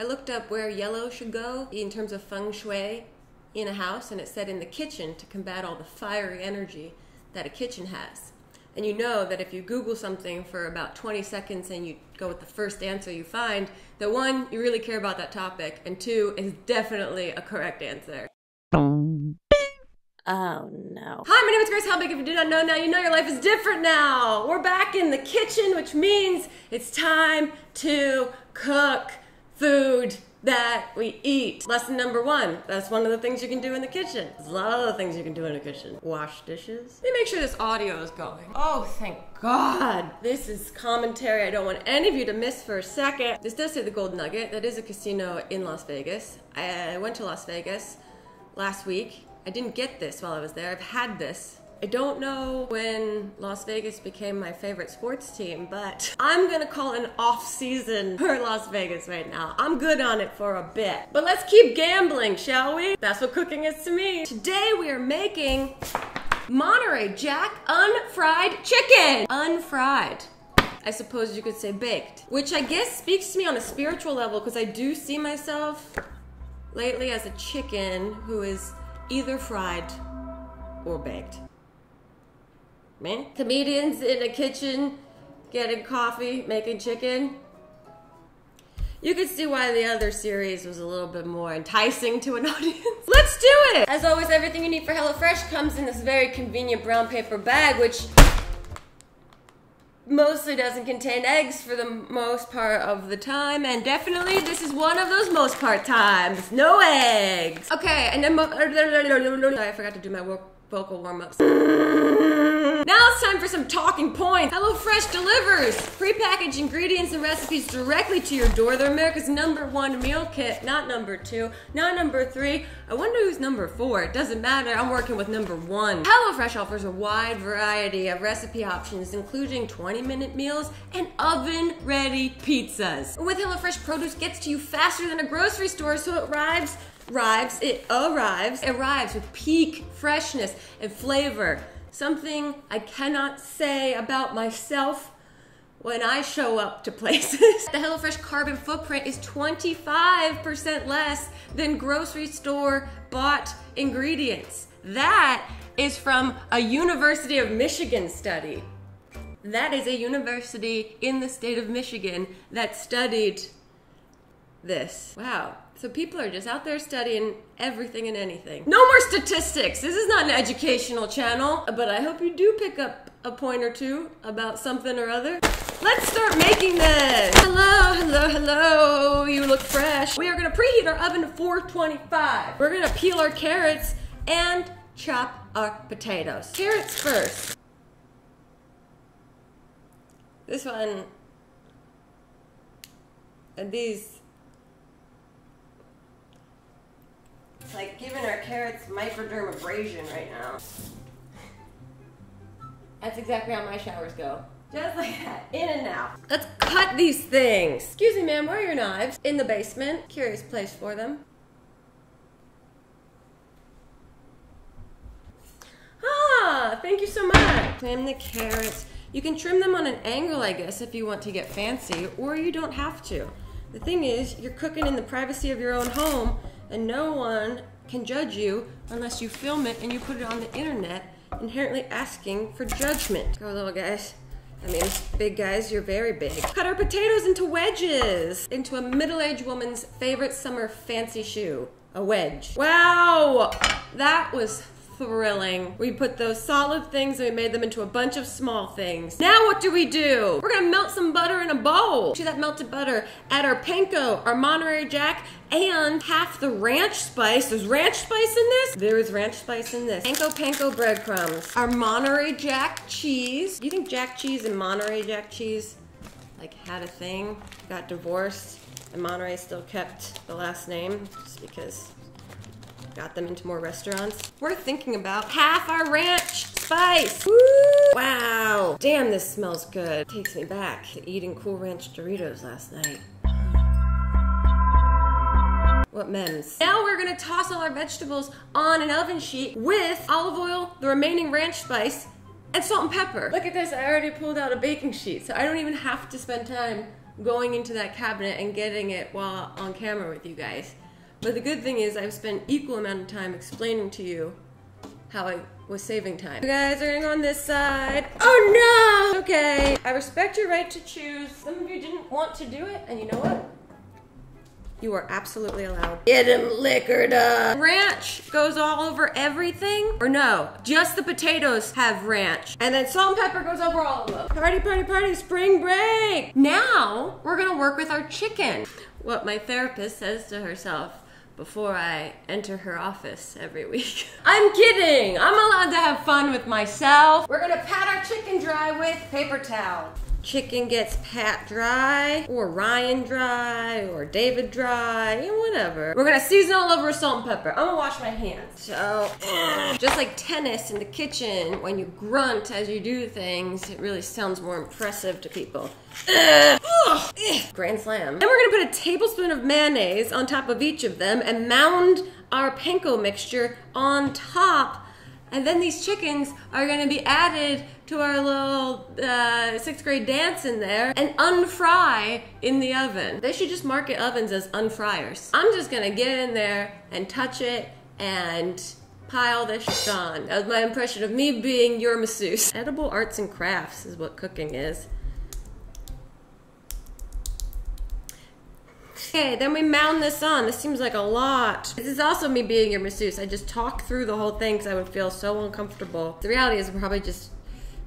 looked up where yellow should go in terms of feng shui in a house, and it said in the kitchen to combat all the fiery energy that a kitchen has. And you know that if you Google something for about 20 seconds and you go with the first answer you find, that one, you really care about that topic, and two, is definitely a correct answer. Oh no. Hi, my name is Grace Helbig. If you did not know, now you know your life is different now. We're back in the kitchen, which means it's time to cook food that we eat. Lesson number one, that's one of the things you can do in the kitchen. There's a lot of other things you can do in the kitchen. Wash dishes. Let me make sure this audio is going. Oh, thank God. This is commentary I don't want any of you to miss for a second. This does say the Gold Nugget. That is a casino in Las Vegas. I went to Las Vegas last week. I didn't get this while I was there. I've had this. I don't know when Las Vegas became my favorite sports team, but I'm gonna call an off season for Las Vegas right now. I'm good on it for a bit. But let's keep gambling, shall we? That's what cooking is to me. Today we are making Monterey Jack unfried chicken. Unfried. I suppose you could say baked, which I guess speaks to me on a spiritual level, because I do see myself lately as a chicken who is either fried or baked. Man, comedians in a kitchen getting coffee, making chicken. You can see why the other series was a little bit more enticing to an audience. Let's do it! As always, everything you need for HelloFresh comes in this very convenient brown paper bag, which mostly doesn't contain eggs for the most part of the time, and definitely this is one of those most part times. No eggs. Okay, and then I forgot to do my vocal warm-ups. Now it's time for some talking points. HelloFresh delivers prepackaged ingredients and recipes directly to your door. They're America's #1 meal kit, not #2, not #3. I wonder who's #4. It doesn't matter, I'm working with #1. HelloFresh offers a wide variety of recipe options, including 20-minute meals and oven-ready pizzas. With HelloFresh, produce gets to you faster than a grocery store, so it arrives with peak freshness and flavor. Something I cannot say about myself when I show up to places. The HelloFresh carbon footprint is 25% less than grocery store bought ingredients. That is from a University of Michigan study. That is a university in the state of Michigan that studied this. Wow. So people are just out there studying everything and anything. No more statistics. This is not an educational channel, but I hope you do pick up a point or two about something or other. Let's start making this. Hello, hello, hello. You look fresh. We are gonna preheat our oven to 425. We're gonna peel our carrots and chop our potatoes. Carrots first. This one, and these, it's like giving our carrots microdermabrasion right now. That's exactly how my showers go. Just like that, in and out. Let's cut these things. Excuse me, ma'am, where are your knives? In the basement. Curious place for them. Ah, thank you so much. Trim the carrots. You can trim them on an angle, I guess, if you want to get fancy, or you don't have to. The thing is, you're cooking in the privacy of your own home, and no one can judge you unless you film it and you put it on the internet, inherently asking for judgment. Go, little guys. I mean, big guys, you're very big. Cut our potatoes into wedges, into a middle-aged woman's favorite summer fancy shoe, a wedge. Wow, that was thrilling. We put those solid things and we made them into a bunch of small things. Now what do? We're gonna melt some butter in a bowl. To that melted butter, add our panko, our Monterey Jack, and half the ranch spice. There's ranch spice in this? There is ranch spice in this. Panko breadcrumbs. Our Monterey Jack cheese. Do you think Jack cheese and Monterey Jack cheese like had a thing, got divorced, and Monterey still kept the last name just because got them into more restaurants? We're thinking about half our ranch spice. Woo! Wow. Damn, this smells good. Takes me back to eating Cool Ranch Doritos last night. What mems. Now we're gonna toss all our vegetables on an oven sheet with olive oil, the remaining ranch spice, and salt and pepper. Look at this, I already pulled out a baking sheet, so I don't even have to spend time going into that cabinet and getting it while on camera with you guys. But the good thing is I've spent equal amount of time explaining to you how I was saving time. You guys are gonna go on this side. Oh no! Okay, I respect your right to choose. Some of you didn't want to do it, and you know what? You are absolutely allowed. Get him liquored up. Ranch goes all over everything. Or no, just the potatoes have ranch. And then salt and pepper goes over all of them. Party, party, party, spring break. Now, we're gonna work with our chicken. What my therapist says to herself before I enter her office every week. I'm kidding. I'm allowed to have fun with myself. We're gonna pat our chicken dry with paper towel. Chicken gets pat dry, or Ryan dry, or David dry, whatever. We're gonna season all over with salt and pepper. I'm gonna wash my hands. So, just like tennis in the kitchen, when you grunt as you do things, it really sounds more impressive to people. Grand slam. Then we're gonna put a tablespoon of mayonnaise on top of each of them and mound our panko mixture on top. And then these chickens are gonna be added to our little 6th grade dance in there and unfry in the oven. They should just market ovens as unfryers. I'm just gonna get in there and touch it and pile this shit on. That was my impression of me being your masseuse. Edible arts and crafts is what cooking is. Okay, then we mound this on. This seems like a lot. This is also me being your masseuse. I just talk through the whole thing because I would feel so uncomfortable. The reality is I'm probably just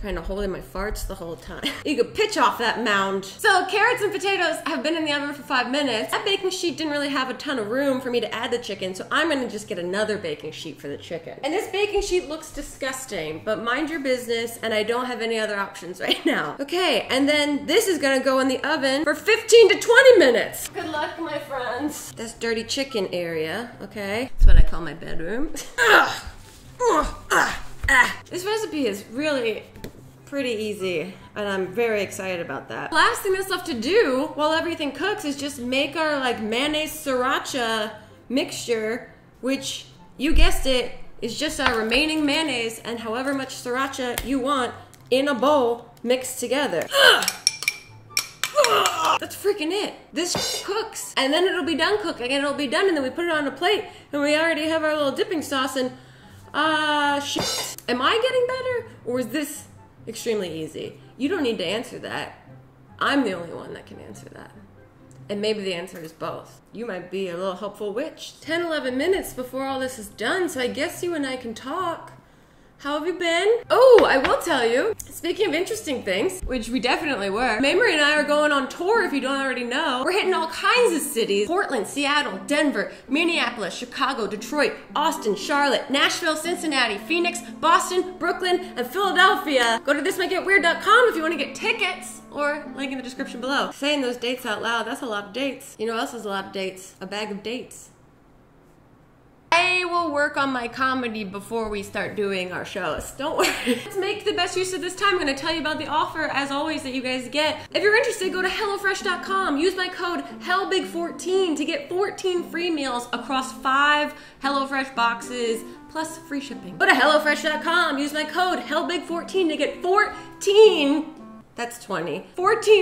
trying to hold in my farts the whole time. You could pitch off that mound. So carrots and potatoes have been in the oven for 5 minutes. That baking sheet didn't really have a ton of room for me to add the chicken, so I'm gonna just get another baking sheet for the chicken. And this baking sheet looks disgusting, but mind your business, and I don't have any other options right now. Okay, and then this is gonna go in the oven for 15 to 20 minutes. Good luck, my friends. That's dirty chicken area, okay? That's what I call my bedroom. This recipe is really pretty easy, and I'm very excited about that. The last thing that's left to do while everything cooks is just make our like mayonnaise sriracha mixture, which you guessed it, is just our remaining mayonnaise and however much sriracha you want in a bowl mixed together. That's freaking it. This cooks, and then it'll be done cooking, and it'll be done, and then we put it on a plate, and we already have our little dipping sauce, and shit. Am I getting better, or is this extremely easy? You don't need to answer that. I'm the only one that can answer that. And maybe the answer is both. You might be a little hopeful witch. 10, 11 minutes before all this is done, so I guess you and I can talk. How have you been? Oh, I will tell you, speaking of interesting things, which we definitely were, Mamrie and I are going on tour, if you don't already know. We're hitting all kinds of cities. Portland, Seattle, Denver, Minneapolis, Chicago, Detroit, Austin, Charlotte, Nashville, Cincinnati, Phoenix, Boston, Brooklyn, and Philadelphia. Go to thismightgetweird.com if you want to get tickets, or link in the description below. Saying those dates out loud, that's a lot of dates. You know what else is a lot of dates? A bag of dates. I will work on my comedy before we start doing our shows. Don't worry. Let's make the best use of this time. I'm gonna tell you about the offer, as always, that you guys get. If you're interested, go to HelloFresh.com. Use my code Helbig14 to get 14 free meals across 5 HelloFresh boxes, plus free shipping. Go to HelloFresh.com. Use my code Helbig14 to get 14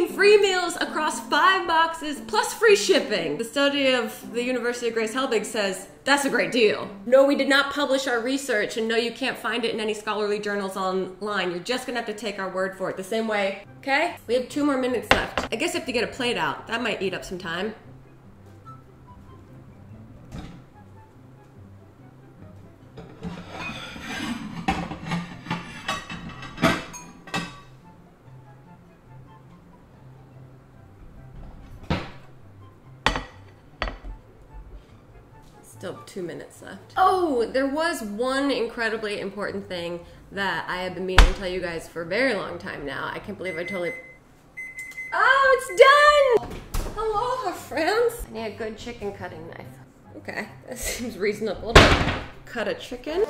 free meals across 5 boxes plus free shipping. The study of the University of Grace Helbig says that's a great deal. No, we did not publish our research, and no, you can't find it in any scholarly journals online. You're just gonna have to take our word for it the same way, okay? We have 2 more minutes left. I guess I have to get a plate out. That might eat up some time. Still 2 minutes left. Oh, there was one incredibly important thing that I have been meaning to tell you guys for a very long time now. I can't believe I totally... Oh, it's done! Aloha, friends. I need a good chicken cutting knife. Okay, that seems reasonable to cut a chicken.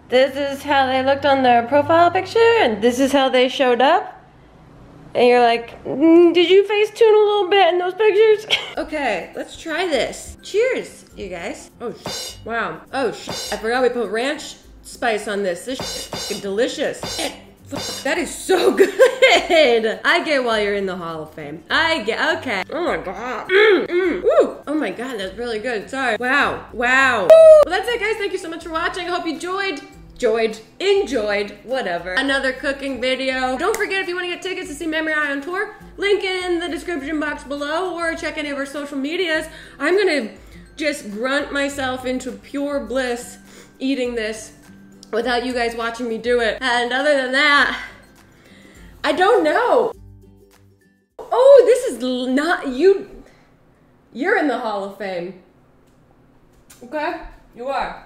This is how they looked on their profile picture, and this is how they showed up. And you're like, did you Facetune a little bit in those pictures? Okay, let's try this. Cheers, you guys. Oh, wow. Oh, I forgot we put ranch spice on this. This is fucking delicious. That is so good. I get why you're in the Hall of Fame. I get, okay. Oh my God. Woo. Oh my God, that's really good. Sorry. Wow. Wow. Woo. Well, that's it, guys. Thank you so much for watching. I hope you enjoyed, whatever. Another cooking video. Don't forget, if you want to get tickets to see Memory Eye on tour, link in the description box below, or check any of our social medias. I'm gonna just grunt myself into pure bliss eating this without you guys watching me do it. And other than that, I don't know. Oh, this is not you. You're in the Hall of Fame. Okay, you are.